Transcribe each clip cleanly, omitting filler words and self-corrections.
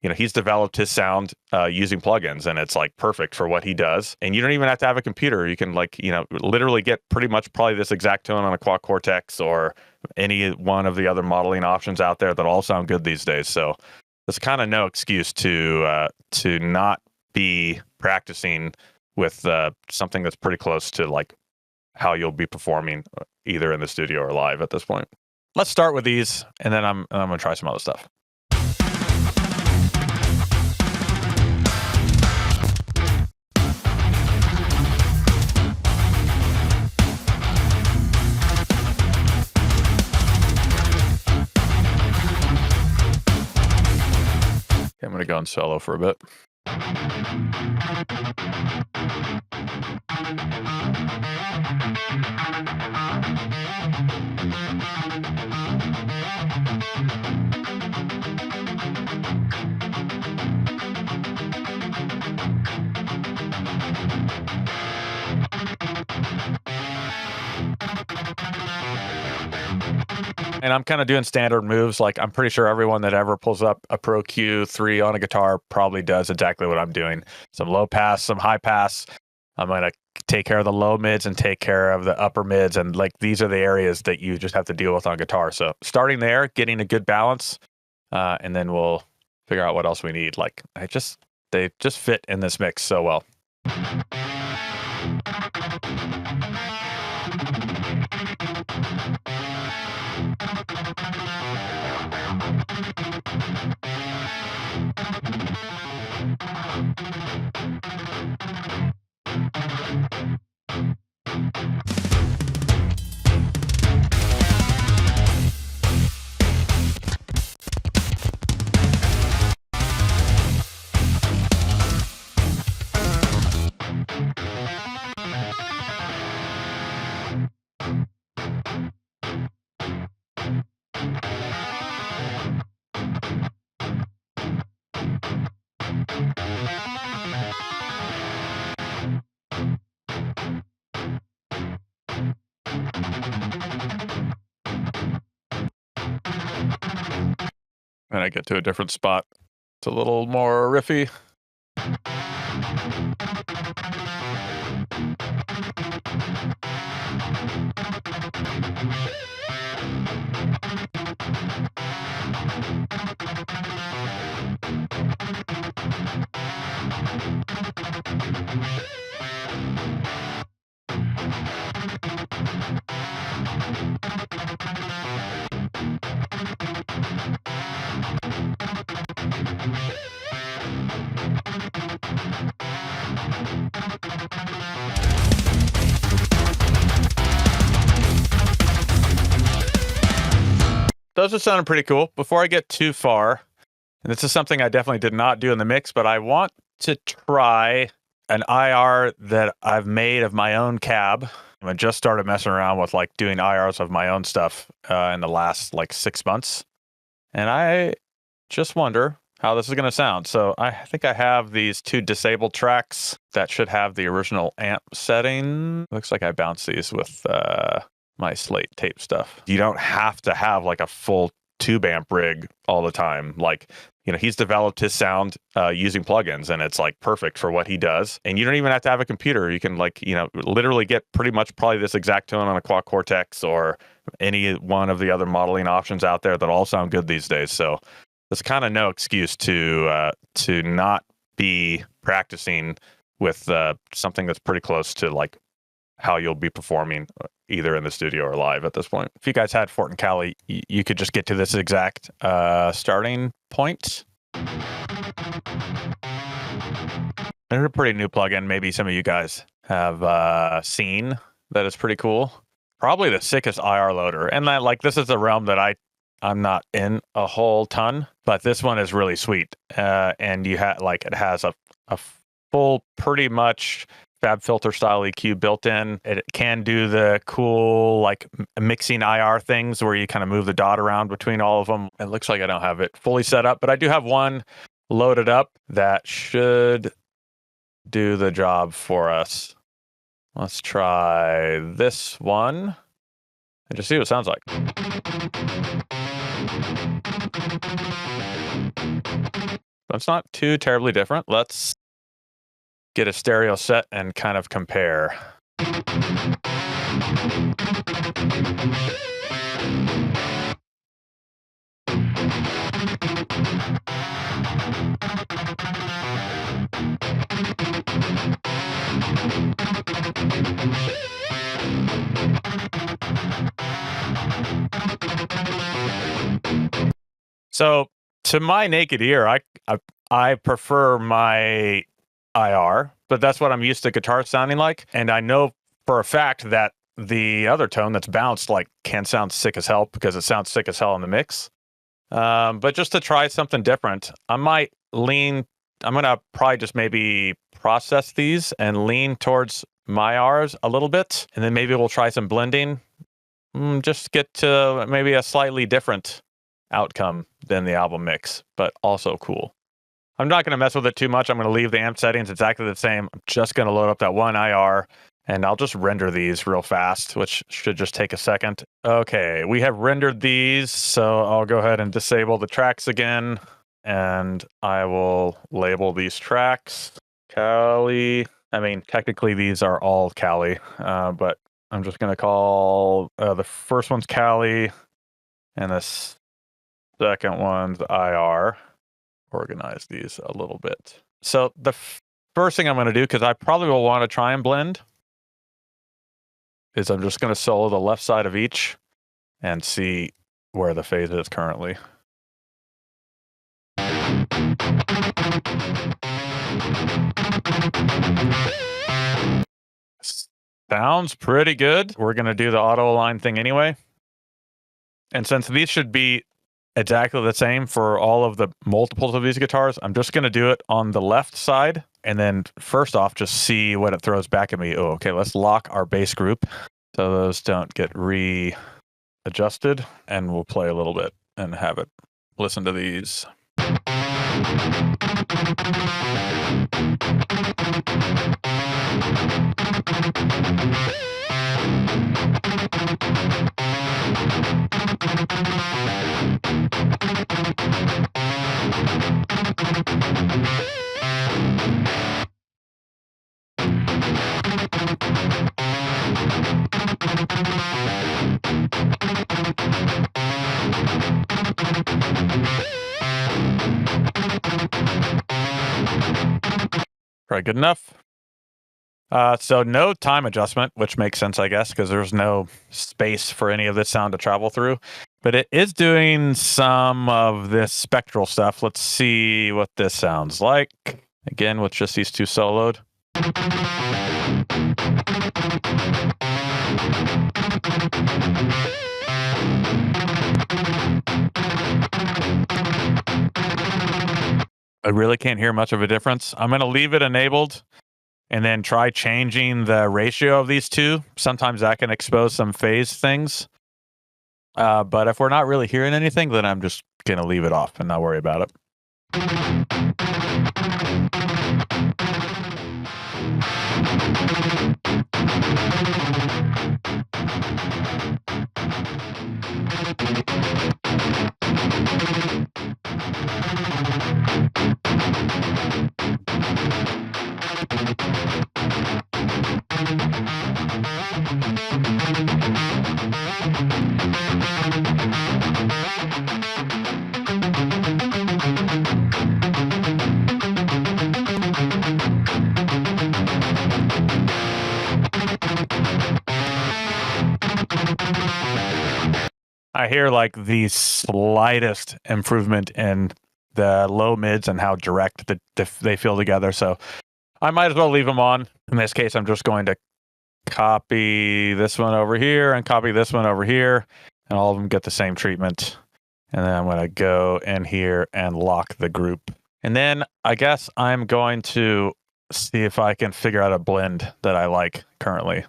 he's developed his sound using plugins, and it's like perfect for what he does. And you don't even have to have a computer. You can literally get pretty much probably this exact tone on a Quad Cortex or any one of the other modeling options out there that all sound good these days. So there's kind of no excuse to not be practicing with something that's pretty close to like how you'll be performing either in the studio or live at this point. Let's start with these, and then I'm going to try some other stuff. Okay, I'm going to go in solo for a bit. And I'm kind of doing standard moves. Like, I'm pretty sure everyone that ever pulls up a Pro Q3 on a guitar probably does exactly what I'm doing. Some low pass, some high pass. I'm going to take care of the low mids and take care of the upper mids. And like, these are the areas that you just have to deal with on guitar. So starting there, getting a good balance, and then we'll figure out what else we need. Like, they just fit in this mix so well. And I get to a different spot. It's a little more riffy. Those are sounding pretty cool. Before I get too far, and this is something I definitely did not do in the mix, but I want to try an IR that I've made of my own cab. I just started messing around with like doing IRs of my own stuff in the last like 6 months. And I just wonder how this is going to sound. So I think I have these 2 disabled tracks that should have the original amp setting. Looks like I bounced these with my slate tape stuff. You don't have to have like a full tube amp rig all the time. Like, he's developed his sound using plugins, and it's like perfect for what he does. And you don't even have to have a computer. You can literally get pretty much probably this exact tone on a Quad Cortex or any one of the other modeling options out there that all sound good these days. So there's kind of no excuse to not be practicing with something that's pretty close to like how you'll be performing either in the studio or live at this point. If you guys had Fort and Cali, you could just get to this exact starting point. There's a pretty new plugin. Maybe some of you guys have seen that is pretty cool. Probably the sickest IR loader. And this is the realm that I'm not in a whole ton, but this one is really sweet. And you have it has a full pretty much FabFilter style EQ built in. It can do the cool mixing IR things where you kind of move the dot around between all of them. It looks like I don't have it fully set up, but I do have one loaded up that should do the job for us. Let's try this one and just see what it sounds like. But it's not too terribly different. Let's get a stereo set and kind of compare. So to my naked ear, I prefer my IR, but that's what I'm used to guitar sounding like. And I know for a fact that the other tone that's bounced like can sound sick as hell because it sounds sick as hell in the mix. But just to try something different, I'm going to probably just maybe process these and lean towards my R's a little bit. And then maybe we'll try some blending. Just get to maybe a slightly different outcome than the album mix, but also cool. I'm not going to mess with it too much. I'm going to leave the amp settings exactly the same. I'm just going to load up that one IR, and I'll just render these real fast, which should just take a second. Okay, we have rendered these, so I'll go ahead and disable the tracks again, and I will label these tracks Cali. I mean, technically these are all Cali, but I'm just going to call the first one's Cali, and the second one's IR. Organize these a little bit. So the first thing I'm going to do, because I probably will want to try and blend, is I'm just going to solo the left side of each and see where the phase is currently. Sounds pretty good. We're going to do the auto align thing anyway. And since these should be exactly the same for all of the multiples of these guitars, I'm just going to do it on the left side. And then first off, just see what it throws back at me. Oh, okay, let's lock our bass group so those don't get readjusted. And we'll play a little bit and have it listen to these. Probably good enough. So no time adjustment, which makes sense, I guess, because there's no space for any of this sound to travel through. But it is doing some of this spectral stuff. Let's see what this sounds like. Again, with just these two soloed. I really can't hear much of a difference. I'm going to leave it enabled and then try changing the ratio of these two. Sometimes that can expose some phase things. But if we're not really hearing anything, then I'm just going to leave it off and not worry about it. I hear like the slightest improvement in the low mids and how direct they feel together. So I might as well leave them on. In this case, I'm just going to copy this one over here and copy this one over here, and all of them get the same treatment. And then I'm going to go in here and lock the group. And then I guess I'm going to see if I can figure out a blend that I like currently.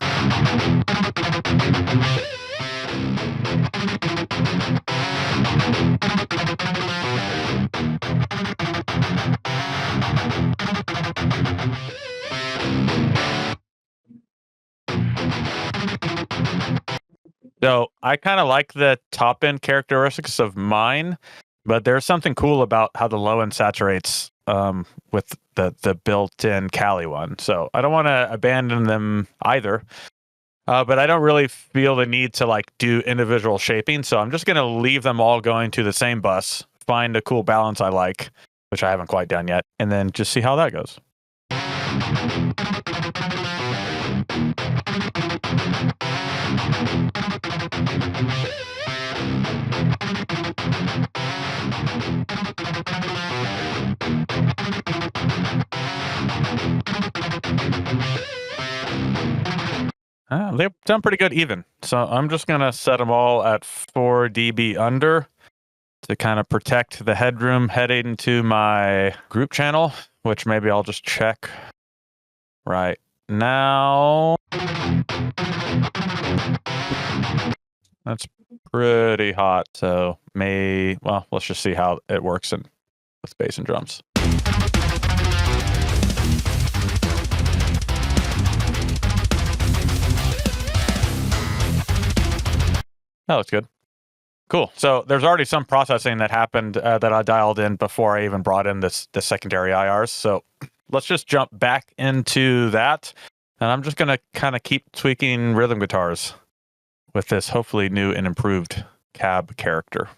So I kind of like the top end characteristics of mine, but there's something cool about how the low end saturates with the built-in Cali one. So I don't want to abandon them either. But I don't really feel the need to like do individual shaping. So I'm just going to leave them all going to the same bus, find a cool balance I like, which I haven't quite done yet, and then just see how that goes. They've done pretty good even. So I'm just going to set them all at 4 dB under to kind of protect the headroom heading to my group channel, which maybe I'll just check right now. That's pretty hot. So well, let's just see how it works with bass and drums. That looks good. Cool. So there's already some processing that happened that I dialed in before I even brought in the secondary IRs. So let's just jump back into that. And I'm just going to kind of keep tweaking rhythm guitars with this hopefully new and improved cab character.